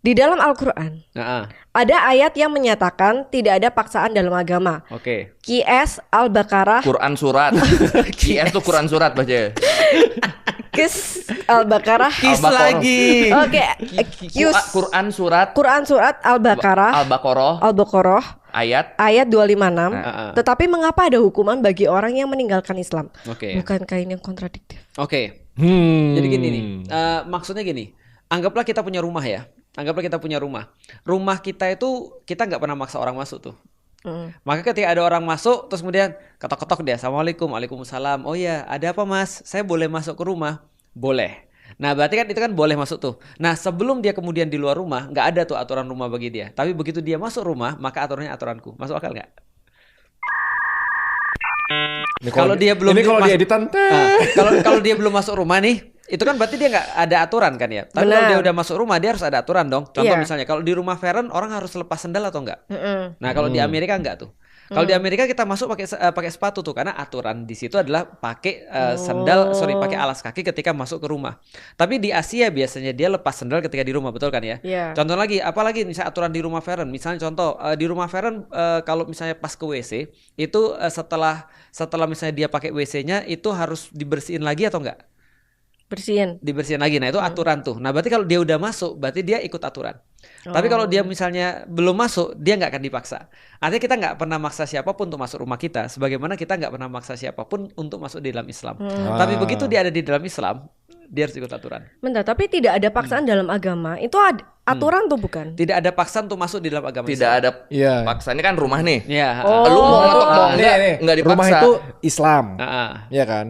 Di dalam Al-Quran ada ayat yang menyatakan tidak ada paksaan dalam agama. Oke. QS Al-Baqarah. Quran surat. QS tuh Quran surat baca. Kis Al-Baqarah. Kis lagi. Oke. Quran surat. Quran surat Al-Baqarah. Al-Baqarah. Ayat 256. Tetapi mengapa ada hukuman bagi orang yang meninggalkan Islam? Oke. Bukankah ini yang kontradiktif? Oke. Jadi gini nih. Maksudnya gini. Anggaplah kita punya rumah ya. Rumah kita itu kita nggak pernah maksa orang masuk tuh. Maka ketika ada orang masuk terus kemudian ketok-ketok dia, Assalamualaikum, Waalaikumsalam. Oh ya, ada apa mas? Saya boleh masuk ke rumah? Boleh. Nah berarti kan itu kan boleh masuk tuh. Nah sebelum dia kemudian di luar rumah nggak ada tuh aturan rumah bagi dia. Tapi begitu dia masuk rumah maka aturannya aturanku. Masuk akal nggak? Kalau dia belum kalau dia belum masuk rumah nih, itu kan berarti dia nggak ada aturan kan ya. Tapi kalau dia udah masuk rumah dia harus ada aturan dong. Contoh misalnya kalau di rumah Feren orang harus lepas sendal atau enggak? Nah kalau di Amerika enggak tuh. Kalau di Amerika kita masuk pakai sepatu tuh karena aturan di situ adalah pakai pakai alas kaki ketika masuk ke rumah. Tapi di Asia biasanya dia lepas sendal ketika di rumah, betul kan ya? Contoh lagi, apalagi misalnya aturan di rumah Feren. Misalnya contoh di rumah Feren kalau misalnya pas ke WC itu setelah misalnya dia pakai WC-nya itu harus dibersihin lagi atau enggak? Dibersihin lagi. Nah itu aturan tuh. Nah berarti kalau dia udah masuk berarti dia ikut aturan. Tapi kalau dia misalnya belum masuk dia nggak akan dipaksa. Artinya kita nggak pernah maksa siapapun untuk masuk rumah kita, sebagaimana kita nggak pernah maksa siapapun untuk masuk di dalam Islam. Tapi begitu dia ada di dalam Islam dia harus ikut aturan. Bentar, tapi tidak ada paksaan dalam agama. Itu aturan tuh bukan? Tidak ada paksaan untuk masuk di dalam agama tidak Islam. ada paksaan. Ini kan rumah nih. Lu mau ngetok dong? Enggak dipaksa. Rumah itu Islam. Iya kan?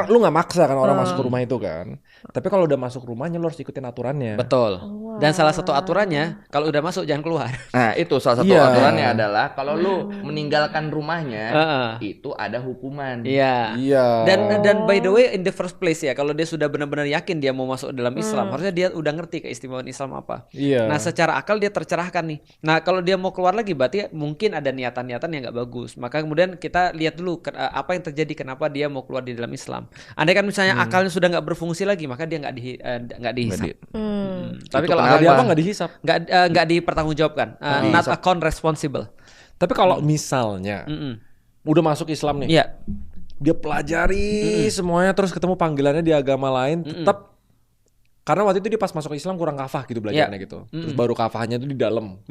Lu nggak maksa kan orang masuk ke rumah itu kan. Tapi kalau udah masuk rumahnya lu harus ikutin aturannya. Betul. Dan salah satu aturannya kalau udah masuk jangan keluar. Nah itu salah satu aturannya adalah kalau lu meninggalkan rumahnya itu ada hukuman. Iya. Dan by the way in the first place ya, kalau dia sudah benar-benar yakin dia mau masuk dalam Islam, harusnya dia udah ngerti keistimewaan Islam apa. Nah secara akal dia tercerahkan nih. Nah kalau dia mau keluar lagi berarti mungkin ada niatan-niatan yang nggak bagus. Maka kemudian kita lihat dulu apa yang terjadi, kenapa dia mau keluar di dalam Islam. Andai kan misalnya akalnya sudah nggak berfungsi lagi, maka dia nggak dihisap. Tapi kalau nggak dihisap, nggak dipertanggungjawabkan, not account responsible. Tapi kalau misalnya udah masuk Islam nih, dia pelajari semuanya terus ketemu panggilannya di agama lain, tetap karena waktu itu dia pas masuk Islam kurang kafah gitu belajarnya gitu, terus baru kafahnya itu di dalam.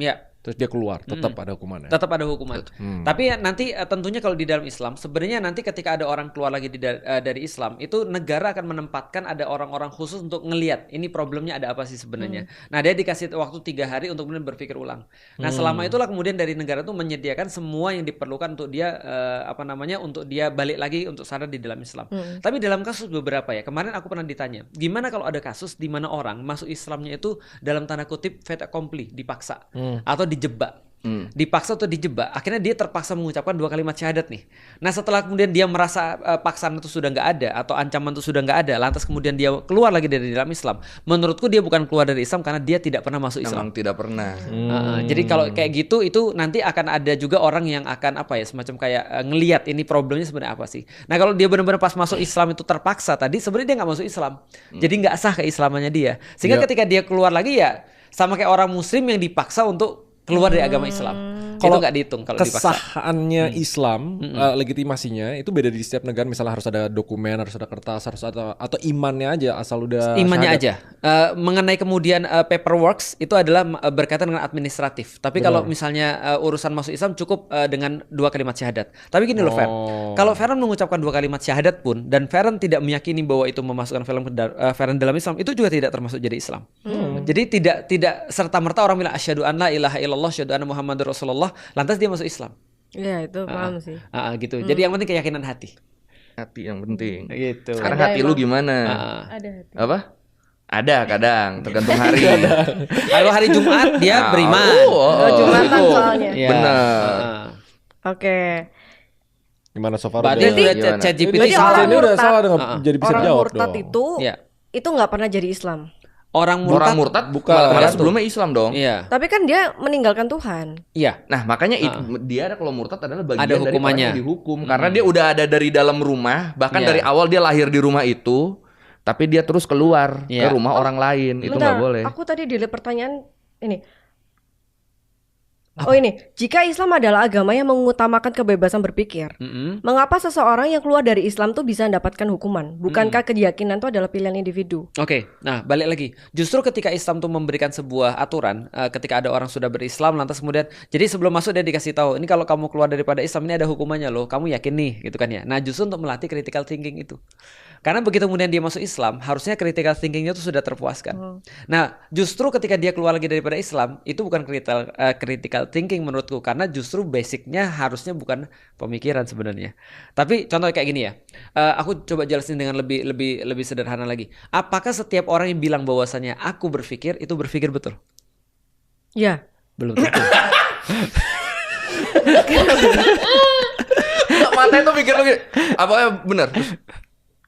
Terus dia keluar, tetap ada hukumannya. Tetap ada hukuman. Tapi nanti tentunya kalau di dalam Islam, sebenarnya nanti ketika ada orang keluar lagi dari Islam, itu negara akan menempatkan ada orang-orang khusus untuk ngelihat ini problemnya ada apa sih sebenarnya. Nah dia dikasih waktu 3 hari untuk kemudian berpikir ulang. Nah selama itulah kemudian dari negara itu menyediakan semua yang diperlukan untuk dia untuk dia balik lagi untuk sadar di dalam Islam. Tapi dalam kasus beberapa ya, kemarin aku pernah ditanya, gimana kalau ada kasus di mana orang masuk Islamnya itu dalam tanda kutip fait accompli, dipaksa atau dijebak. Dipaksa atau dijebak, akhirnya dia terpaksa mengucapkan 2 kalimat syahadat nih. Nah setelah kemudian dia merasa paksaan itu sudah nggak ada atau ancaman itu sudah nggak ada, lantas kemudian dia keluar lagi dari dalam Islam, menurutku dia bukan keluar dari Islam karena dia tidak pernah masuk Islam. Emang tidak pernah. Jadi kalau kayak gitu itu nanti akan ada juga orang yang akan semacam kayak ngelihat ini problemnya sebenarnya apa sih. Nah kalau dia benar-benar pas masuk Islam itu terpaksa tadi, sebenarnya dia nggak masuk Islam, jadi nggak sah keislamannya dia. Sehingga ketika dia keluar lagi ya sama kayak orang Muslim yang dipaksa untuk keluar dari agama Islam. Kalau nggak dihitung kalau dipaksa. Kesahannya Islam, legitimasinya itu beda di setiap negara. Misalnya harus ada dokumen, harus ada kertas, harus ada atau imannya aja asal udah imannya syahadat. aja. Mengenai kemudian paperworks itu adalah berkaitan dengan administratif. Tapi kalau misalnya urusan masuk Islam cukup dengan 2 kalimat syahadat. Tapi gini loh Fer, kalau Feren mengucapkan 2 kalimat syahadat pun dan Feren tidak meyakini bahwa itu memasukkan Feren dalam Islam, itu juga tidak termasuk jadi Islam. Jadi tidak serta-merta orang bilang asyhadu an la ilaha illallah, asyhadu anna muhammadar rasulullah lantas dia masuk Islam. Iya itu paham sih. Gitu. Jadi yang penting keyakinan hati. Hati yang penting. Gitu. Sekarang hati lu gimana? Ada hati. Apa? Ada kadang, tergantung hari. Kalau hari Jumat dia beriman. Jumatan soalnya. Benar. Oke. Gimana so far? Berarti ChatGPT ini udah salah jadi bisa orang dijawab murtad dong. itu nggak pernah jadi Islam. Orang murtad bukan. malah sebelumnya Islam dong. Iya. Tapi kan dia meninggalkan Tuhan. Iya. Nah makanya dia ada kalau murtad adalah bagian ada dari orang yang dihukum. Karena dia udah ada dari dalam rumah, bahkan dari awal dia lahir di rumah itu, tapi dia terus keluar ke rumah orang lain. Itu nggak boleh. Aku tadi delete pertanyaan Ini. Oh ini, jika Islam adalah agama yang mengutamakan kebebasan berpikir, mengapa seseorang yang keluar dari Islam tuh bisa mendapatkan hukuman? Bukankah keyakinan itu adalah pilihan individu? Oke, nah balik lagi. Justru ketika Islam tuh memberikan sebuah aturan, ketika ada orang sudah berislam, lantas kemudian, jadi sebelum masuk dia dikasih tahu, ini kalau kamu keluar daripada Islam ini ada hukumannya loh, kamu yakin nih, gitu kan ya. Nah justru untuk melatih critical thinking itu. Karena begitu kemudian dia masuk Islam, harusnya critical thinkingnya tuh sudah terpuaskan. Nah justru ketika dia keluar lagi daripada Islam, itu bukan critical thinking menurutku, karena justru basicnya harusnya bukan pemikiran sebenarnya. Tapi contoh kayak gini ya, aku coba jelasin dengan lebih sederhana lagi. Apakah setiap orang yang bilang bahwasanya aku berpikir itu berpikir betul? Ya. Belum tentu. Matanya tuh mikir lagi, apakah benar?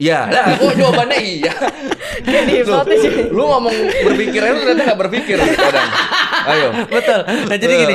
Ya, nah, kok jawabannya iya. Lu ngomong berpikirnya lu ternyata nggak berpikir kadang. Ayo. Betul. Nah jadi gini,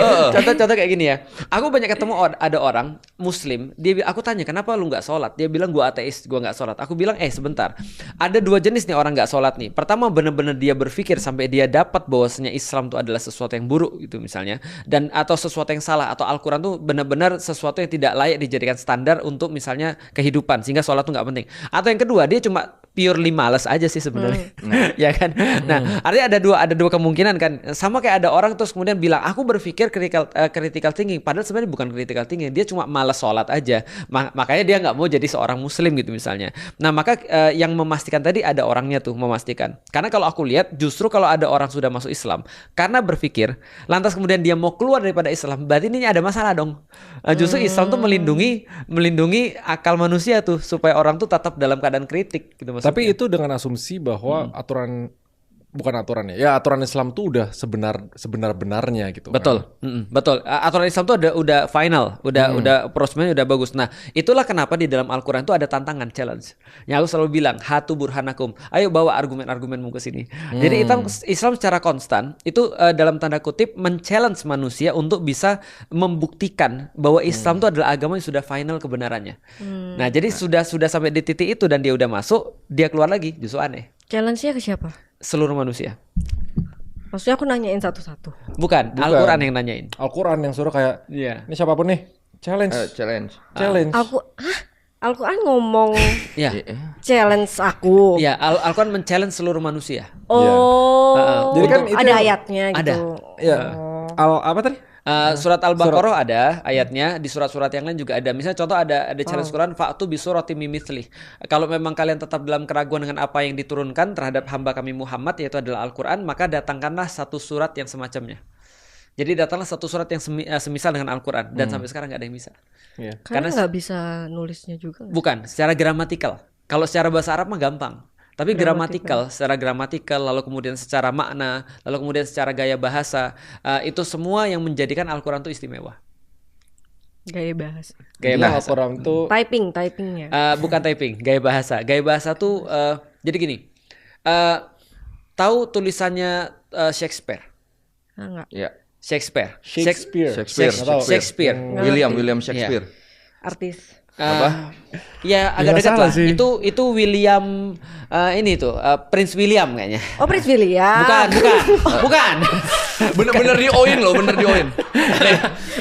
contoh kayak gini ya. Aku banyak ketemu ada orang Muslim, aku tanya kenapa lu nggak sholat? Dia bilang gua ateis, gua nggak sholat. Aku bilang sebentar. Ada dua jenis nih orang nggak sholat nih. Pertama benar-benar dia berpikir sampai dia dapat bahwasanya Islam itu adalah sesuatu yang buruk gitu misalnya, dan atau sesuatu yang salah, atau Al-Quran tuh benar-benar sesuatu yang tidak layak dijadikan standar untuk misalnya kehidupan, sehingga sholat tuh nggak penting. Atau yang kedua dia cuma purely malas aja sih sebenarnya. Ya kan. Nah, artinya ada dua kemungkinan kan. Sama kayak ada orang terus kemudian bilang aku berpikir critical thinking, padahal sebenarnya bukan critical thinking, dia cuma malas sholat aja. Makanya dia nggak mau jadi seorang muslim gitu misalnya. Nah, maka yang memastikan tadi ada orangnya tuh memastikan. Karena kalau aku lihat justru kalau ada orang sudah masuk Islam karena berpikir, lantas kemudian dia mau keluar daripada Islam, berarti ini ada masalah dong. Justru Islam tuh melindungi akal manusia tuh supaya orang tuh tetap dalam keadaan kritik gitu maksudnya. Tapi itu dengan asumsi bahwa aturan Islam tuh udah sebenar-benarnya gitu. Betul. Kan? Betul. Aturan Islam tuh udah final, udah prosesnya udah bagus. Nah, itulah kenapa di dalam Al-Qur'an tuh ada tantangan, challenge. Yang aku selalu bilang, hatu burhanakum. Ayo bawa argumen-argumenmu ke sini. Jadi Islam secara konstan itu dalam tanda kutip men-challenge manusia untuk bisa membuktikan bahwa Islam tuh adalah agama yang sudah final kebenarannya. Nah, jadi sudah sampai di titik itu dan dia udah masuk, dia keluar lagi, justru aneh. Challenge-nya ke siapa? Seluruh manusia. Maksudnya aku nanyain satu-satu. Bukan. Al-Quran yang nanyain. Al-Quran yang suruh kayak, ini siapapun nih, challenge. Al-Quran ngomong challenge aku. Ya, Al-Quran men-challenge seluruh manusia. Oh, jadi kan ada ayatnya gitu. Ada. Apa tadi? Surat Al-Baqarah ada ayatnya, di surat-surat yang lain juga ada. Misalnya contoh ada challenge Quran, fa'tu bi suratim mimithli. Kalau memang kalian tetap dalam keraguan dengan apa yang diturunkan terhadap hamba kami Muhammad, yaitu adalah Al-Quran, maka datangkanlah satu surat yang semacamnya. Jadi datanglah satu surat yang semisal dengan Al-Quran, dan sampai sekarang nggak ada yang bisa. Karena nggak bisa nulisnya juga. Bukan, secara gramatikal. Kalau secara bahasa Arab mah gampang. Tapi secara gramatikal, lalu kemudian secara makna, lalu kemudian secara gaya bahasa, itu semua yang menjadikan Al-Quran itu istimewa. Gaya bahasa. Al-Quran itu typingnya. Bukan typing, gaya bahasa. Gaya bahasa tuh jadi gini. Tahu tulisannya Shakespeare? Enggak. Ya. Shakespeare. William Shakespeare. Artis. Ya agak dekat lah. Sih. Itu William Prince William kayaknya. Oh, Prince William. Bukan. Bener di oin.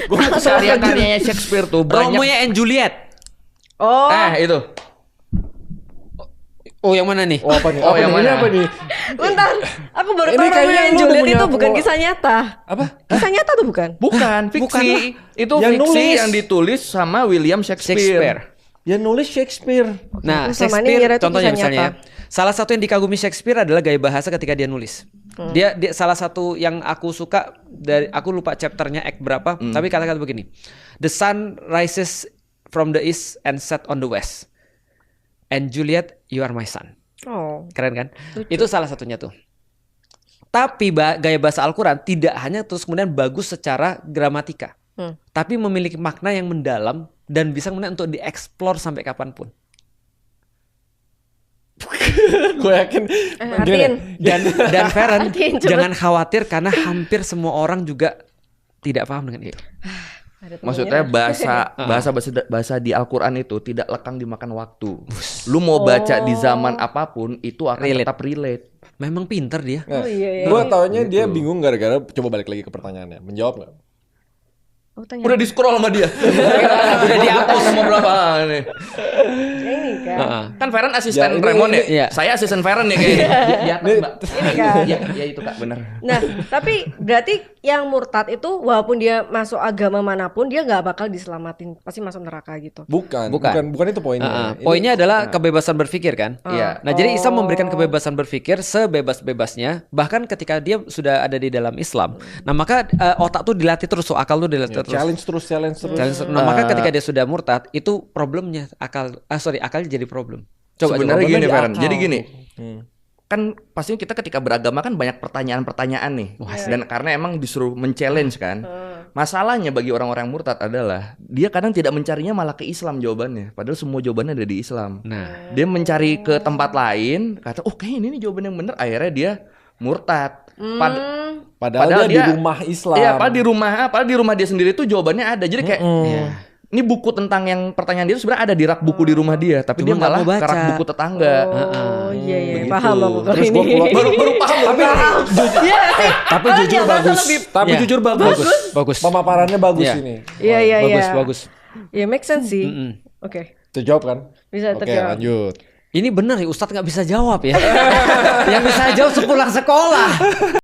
Gue karya-karyanya Shakespeare tuh banyak. Romeo and Juliet. Oh. Itu. Oh, yang mana nih? Apa nih? Bentar, aku baru tahu Romeo and Juliet itu bukan kisah nyata. Apa? Kisah nyata tuh bukan? Bukan, fiksi. Itu yang fiksi yang ditulis sama William Shakespeare. Yang nulis Shakespeare. Nah, Shakespeare contohnya misalnya, salah satu yang dikagumi Shakespeare adalah gaya bahasa ketika dia nulis. Dia salah satu yang aku suka dari, aku lupa chapternya act berapa, tapi kata-kata begini. The sun rises from the east and set on the west. And Juliet, you are my son. Oh, keren kan? Itu salah satunya tuh. Tapi gaya bahasa Al-Quran tidak hanya terus kemudian bagus secara gramatika, tapi memiliki makna yang mendalam dan bisa kemudian untuk dieksplor sampai kapanpun. Gue yakin. Dan Feren, jangan khawatir karena hampir semua orang juga tidak paham dengan itu. Maksudnya bahasa di Al-Quran itu tidak lekang dimakan waktu. Lu mau baca di zaman apapun itu akan tetap relate. Memang pinter dia. Oh iya. Gue taunya dia bingung gara-gara, coba balik lagi ke pertanyaannya. Menjawab nggak? Udah di-scroll sama dia. Udah dihapus sama berapa nih. Ini kan. Kan Feren asisten Remon ya? Iya. Saya asisten Feren ya kayaknya. Di atas, Mbak. Ini kan. Iya itu Kak, benar. Nah, tapi berarti yang murtad itu walaupun dia masuk agama manapun dia nggak bakal diselamatin, pasti masuk neraka gitu. Bukan itu poinnya. Poinnya adalah kebebasan berpikir kan? Iya. Nah, jadi Islam memberikan kebebasan berpikir sebebas-bebasnya, bahkan ketika dia sudah ada di dalam Islam. Nah, maka otak tuh dilatih terus, akal tuh dilatih terus. Challenge terus. Nah, maka ketika dia sudah murtad, itu problemnya akalnya jadi problem. Sebenarnya gini, Feren. Jadi gini. Kan pastinya kita ketika beragama kan banyak pertanyaan-pertanyaan nih. Dan karena emang disuruh men-challenge kan. Masalahnya bagi orang-orang murtad adalah dia kadang tidak mencarinya malah ke Islam jawabannya. Padahal semua jawabannya ada di Islam. Nah, dia mencari ke tempat lain, kata, "Oh, kayaknya ini jawaban yang benar." Akhirnya dia murtad. Padahal dia di rumah Islam. Iya, padahal di rumah dia sendiri tuh jawabannya ada. Jadi kayak ini buku tentang yang pertanyaan dia itu sebenarnya ada di rak buku di rumah dia, tapi cuma dia malah ke rak buku tetangga. Oh iya, paham aku kalau Terus ini. Baru paham tapi jujur bagus. Tapi jujur bagus. Pemaparannya bagus ini. Iya. Bagus. Ya make sense sih. Oke. Terjawab kan? Bisa terjawab. Lanjut. Ini benar ya Ustadz nggak bisa jawab ya. Yang bisa jawab sepulang sekolah.